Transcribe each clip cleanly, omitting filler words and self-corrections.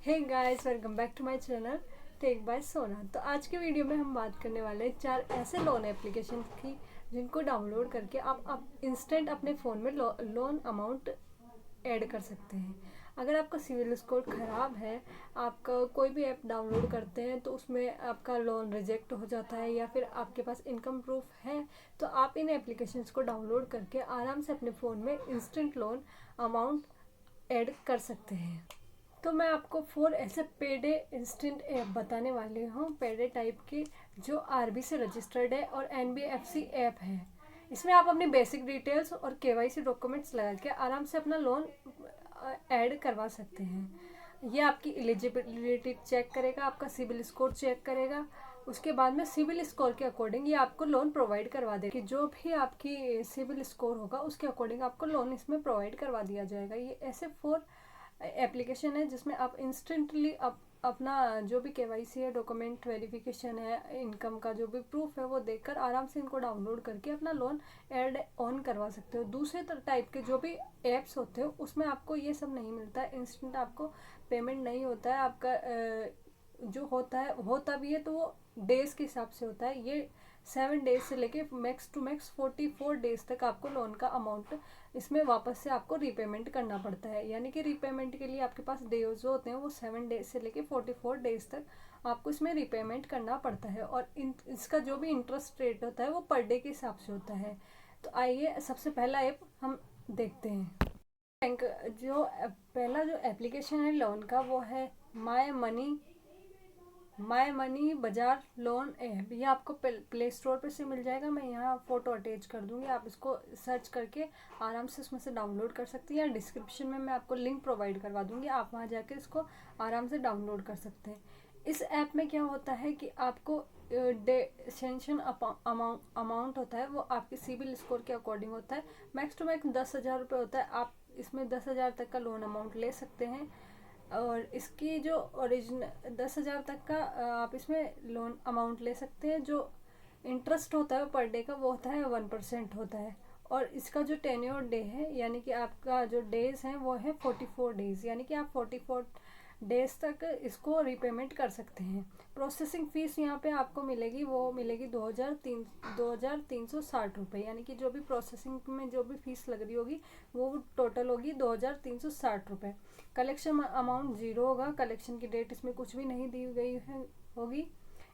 Hey guys, welcome back to my channel tech by Sona. तो आज के वीडियो में हम बात करने वाले हैं 4 ऐसे लोन एप्लीकेशन की जिनको डाउनलोड करके आप इंस्टेंट अपने फ़ोन में लोन अमाउंट ऐड कर सकते हैं। अगर आपका सिविल स्कोर ख़राब है, आपका कोई भी ऐप डाउनलोड करते हैं तो उसमें आपका लोन रिजेक्ट हो जाता है, या फिर आपके पास इनकम प्रूफ है, तो आप इन एप्लीकेशंस को डाउनलोड करके आराम से अपने फ़ोन में इंस्टेंट लोन अमाउंट ऐड कर सकते हैं। तो मैं आपको 4 ऐसे पेडे इंस्टेंट ऐप बताने वाली हूँ, पेडे टाइप के, जो आरबी से रजिस्टर्ड है और एनबीएफसी ऐप है। इसमें आप अपनी बेसिक डिटेल्स और केवाईसी डॉक्यूमेंट्स लगा के आराम से अपना लोन ऐड करवा सकते हैं। ये आपकी एलिजिबिलिटी चेक करेगा, आपका सिविल स्कोर चेक करेगा। उसके बाद में सिविल स्कोर के अकॉर्डिंग ये आपको लोन प्रोवाइड करवा देगा कि जो भी आपकी सिविल स्कोर होगा उसके अकॉर्डिंग आपको लोन इसमें प्रोवाइड करवा दिया जाएगा। ये ऐसे 4 एप्लीकेशन है जिसमें आप इंस्टेंटली अपना जो भी केवाईसी है, डॉक्यूमेंट वेरिफिकेशन है, इनकम का जो भी प्रूफ है वो देखकर आराम से इनको डाउनलोड करके अपना लोन ऐड ऑन करवा सकते हो। दूसरे टाइप के जो भी ऐप्स होते हैं उसमें आपको ये सब नहीं मिलता है, इंस्टेंट आपको पेमेंट नहीं होता है। आपका जो होता भी है तो वो डेज के हिसाब से होता है। ये 7 डेज से लेके मैक्स टू मैक्स 44 डेज तक आपको लोन का अमाउंट इसमें वापस से आपको रीपेमेंट करना पड़ता है। यानी कि रीपेमेंट के लिए आपके पास डेज जो होते हैं वो 7 डेज से लेके 44 डेज तक आपको इसमें रीपेमेंट करना पड़ता है। और इसका जो भी इंटरेस्ट रेट होता है वो पर डे के हिसाब से होता है। तो आइए सबसे पहला ऐप हम देखते हैं। बैंक जो पहला जो एप्लीकेशन है लोन का वो है माय मनी बाजार लोन ऐप। ये आपको प्ले स्टोर पे से मिल जाएगा। मैं यहाँ फ़ोटो अटैच कर दूँगी, आप इसको सर्च करके आराम से उसमें से डाउनलोड कर सकती हैं, या डिस्क्रिप्शन में मैं आपको लिंक प्रोवाइड करवा दूँगी, आप वहाँ जाके इसको आराम से डाउनलोड कर सकते हैं। इस ऐप में क्या होता है कि आपको सेंशन अमाउंट होता है वो आपके सिविल स्कोर के अकॉर्डिंग होता है। मैक्स टू मैक्स 10,000 रुपये होता है। आप इसमें 10,000 तक का लोन अमाउंट ले सकते हैं। और इसकी जो ओरिजिनल 10,000 तक का आप इसमें लोन अमाउंट ले सकते हैं। जो इंटरेस्ट होता है पर डे का वो होता है 1% होता है। और इसका जो टेन्योर डे है, यानी कि आपका जो डेज है वो है 44 डेज, यानी कि आप 44 डेज तक इसको रीपेमेंट कर सकते हैं। प्रोसेसिंग फ़ीस यहाँ पे आपको मिलेगी, वो मिलेगी 2,360 रुपये, यानी कि जो भी प्रोसेसिंग में जो भी फ़ीस लग रही होगी वो टोटल होगी 2,360 रुपये। कलेक्शन अमाउंट 0 होगा, कलेक्शन की डेट इसमें कुछ भी नहीं दी गई है होगी।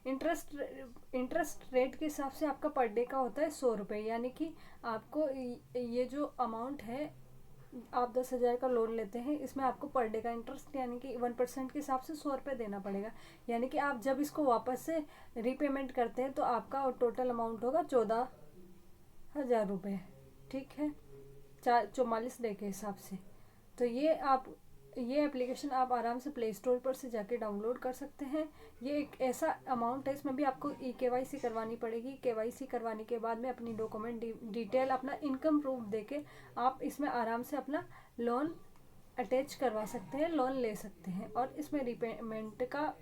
इंटरेस्ट रेट के हिसाब से आपका पर डे का होता है 100 रुपये, यानी कि आपको ये जो अमाउंट है, आप 10,000 का लोन लेते हैं, इसमें आपको पर डे का इंटरेस्ट यानी कि 1% के हिसाब से 100 रुपये देना पड़ेगा। यानी कि आप जब इसको वापस से रीपेमेंट करते हैं तो आपका टोटल अमाउंट होगा 14,000 रुपये। ठीक है, 44 डे के हिसाब से। तो ये एप्लीकेशन आप आराम से प्ले स्टोर पर से जाके डाउनलोड कर सकते हैं। ये एक ऐसा अमाउंट है, इसमें भी आपको केवाईसी करवानी पड़ेगी। केवाईसी करवाने के बाद में अपनी डॉक्यूमेंट डिटेल, अपना इनकम प्रूफ देके आप इसमें आराम से अपना लोन अटैच करवा सकते हैं, लोन ले सकते हैं। और इसमें रीपेमेंट का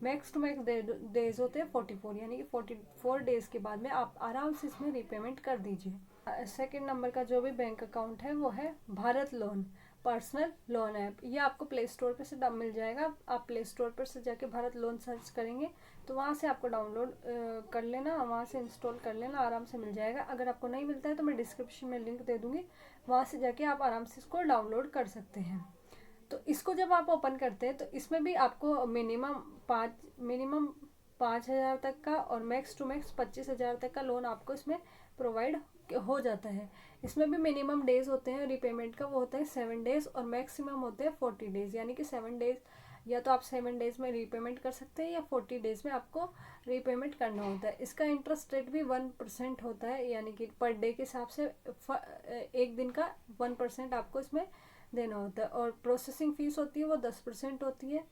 मैक्स टू मैक्स डेज होते हैं 44, यानी कि 44 डेज के बाद में आप आराम से इसमें रीपेमेंट कर दीजिए। सेकंड नंबर का जो भी बैंक अकाउंट है वो है Bharat loan personal loan app. ये आपको प्ले स्टोर पर से मिल जाएगा। आप प्ले स्टोर पर से जाके भारत लोन सर्च करेंगे तो वहाँ से आपको डाउनलोड कर लेना, वहाँ से इंस्टॉल कर लेना, आराम से मिल जाएगा। अगर आपको नहीं मिलता है तो मैं डिस्क्रिप्शन में लिंक दे दूँगी, वहाँ से जाके आप आराम से इसको डाउनलोड कर सकते हैं। तो इसको जब आप ओपन करते हैं तो इसमें भी आपको मिनिमम 5,000 तक का और मैक्स टू मैक्स 25,000 तक का लोन आपको इसमें प्रोवाइड हो जाता है। इसमें भी मिनिमम डेज होते हैं रीपेमेंट का, वो होता है 7 डेज, और मैक्सिमम होते हैं 40 डेज, यानी कि 7 डेज या तो आप 7 डेज में रीपेमेंट कर सकते हैं या 40 डेज में आपको रीपेमेंट करना होता है। इसका इंटरेस्ट रेट भी 1% होता है, यानी कि पर डे के हिसाब से एक दिन का 1% आपको इसमें देना होता है। और प्रोसेसिंग फ़ीस होती है वो 10% होती है।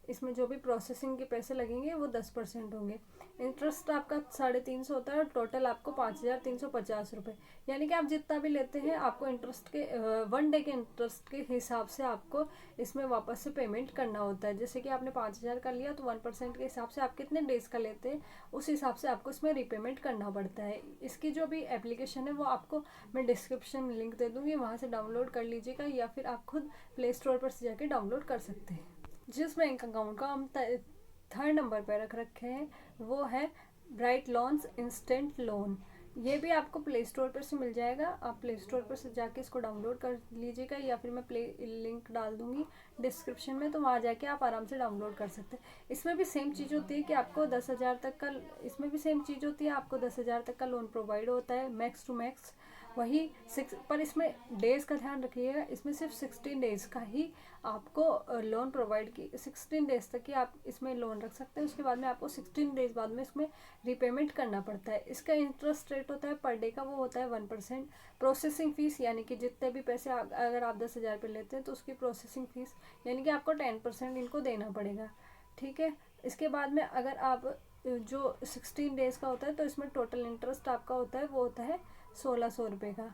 इसमें जो भी प्रोसेसिंग के पैसे लगेंगे वो 10% होंगे। इंटरेस्ट आपका 350 होता है और टोटल आपको 5,350 रुपये, यानी कि आप जितना भी लेते हैं आपको इंटरेस्ट के 1 डे के इंटरेस्ट के हिसाब से आपको इसमें वापस से पेमेंट करना होता है। जैसे कि आपने 5,000 का लिया तो 1% के हिसाब से आप कितने डेज का लेते हैं उस हिसाब से आपको इसमें रीपेमेंट करना पड़ता है। इसकी जो भी एप्लीकेशन है वो आपको मैं डिस्क्रिप्शन में लिंक दे दूँगी, वहाँ से डाउनलोड कर लीजिएगा, या फिर आप खुद प्ले स्टोर पर से जाके डाउनलोड कर सकते हैं। जिस बैंक अकाउंट का हम थर्ड नंबर पर रख रखे हैं वो है ब्राइट लोन्स इंस्टेंट लोन। ये भी आपको प्ले स्टोर पर से मिल जाएगा, आप प्ले स्टोर पर से जाके इसको डाउनलोड कर लीजिएगा, या फिर मैं प्ले लिंक डाल दूंगी डिस्क्रिप्शन में, तो वहाँ जाके आप आराम से डाउनलोड कर सकते हैं। इसमें भी सेम चीज़ होती है कि आपको 10,000 तक का, इसमें भी सेम चीज़ होती है, आपको 10,000 तक का लोन प्रोवाइड होता है मैक्स टू मैक्स, वही 6, पर इसमें डेज़ का ध्यान रखिएगा, इसमें सिर्फ 16 डेज़ का ही आपको लोन प्रोवाइड की, 16 डेज तक ही आप इसमें लोन रख सकते हैं। उसके बाद में आपको 16 डेज बाद में इसमें रिपेमेंट करना पड़ता है। इसका इंटरेस्ट रेट होता है पर डे का, वो होता है 1%। प्रोसेसिंग फ़ीस यानी कि जितने भी पैसे अगर आप 10,000 पे लेते हैं तो उसकी प्रोसेसिंग फ़ीस यानी कि आपको 10% इनको देना पड़ेगा, ठीक है। इसके बाद में अगर आप जो 16 डेज़ का होता है तो इसमें टोटल इंटरेस्ट आपका होता है वो होता है 1,600 रुपये का।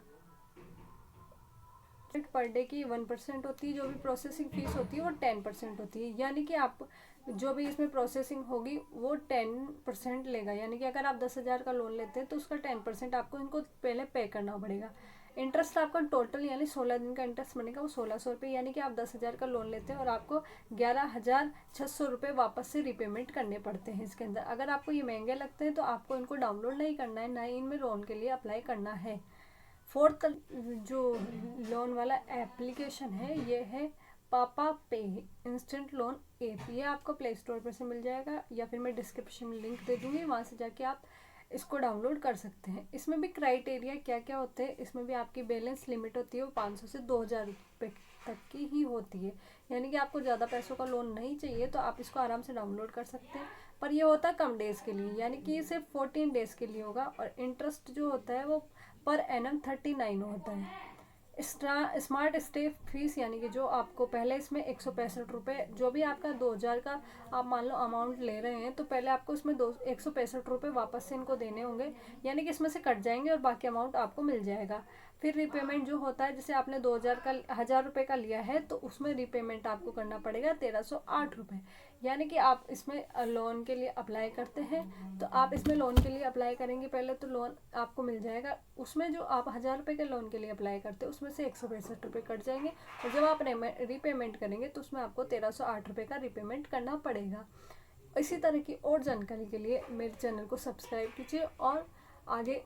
पर डे की 1% होती है, जो भी प्रोसेसिंग फीस होती है वो 10% होती है, यानी कि आप जो भी इसमें प्रोसेसिंग होगी वो 10% लेगा, यानी कि अगर आप 10,000 का लोन लेते हैं तो उसका 10% आपको इनको पहले पे करना पड़ेगा। इंटरेस्ट आपका टोटल यानी 16 दिन का इंटरेस्ट बनेगा वो 1,600 रुपये, यानी कि आप 10,000 का लोन लेते हैं और आपको 11,600 रुपये वापस से रिपेमेंट करने पड़ते हैं इसके अंदर। अगर आपको ये महंगे लगते हैं तो आपको इनको डाउनलोड नहीं करना है, ना ही इनमें लोन के लिए अप्लाई करना है। फोर्थ जो लोन वाला एप्लीकेशन है ये है पापा पे इंस्टेंट लोन ऐप। ये आपको प्ले स्टोर पर से मिल जाएगा, या फिर मैं डिस्क्रिप्शन में लिंक दे दूँगी, वहाँ से जाके आप इसको डाउनलोड कर सकते हैं। इसमें भी क्राइटेरिया क्या क्या होते हैं, इसमें भी आपकी बैलेंस लिमिट होती है वो 500 से 2,000 रुपये तक की ही होती है, यानी कि आपको ज़्यादा पैसों का लोन नहीं चाहिए तो आप इसको आराम से डाउनलोड कर सकते हैं। पर ये होता है कम डेज़ के लिए, यानी कि ये सिर्फ 14 डेज़ के लिए होगा, और इंटरेस्ट जो होता है वो पर एनम 39 होता है। स्मार्ट स्टे फीस यानी कि जो आपको पहले इसमें 165 रुपये, जो भी आपका 2,000 का आप मान लो अमाउंट ले रहे हैं तो पहले आपको इसमें 165 रुपये वापस से इनको देने होंगे, यानी कि इसमें से कट जाएंगे और बाकी अमाउंट आपको मिल जाएगा। फिर रिपेमेंट जो होता है, जैसे आपने 2,000 का 1,000 रुपये का लिया है तो उसमें रिपेमेंट आपको करना पड़ेगा 1,308 रुपये, यानी कि आप इसमें लोन के लिए अप्लाई करते हैं तो आप इसमें लोन के लिए अप्लाई करेंगे पहले तो लोन आपको मिल जाएगा, उसमें जो आप 1,000 रुपये के लोन के लिए अप्लाई करते हैं उसमें से 165 रुपये कट जाएंगे, और जब आप रीपेमेंट करेंगे तो उसमें आपको 1,308 रुपये का रीपेमेंट करना पड़ेगा। इसी तरह की और जानकारी के लिए मेरे चैनल को सब्सक्राइब कीजिए और आगे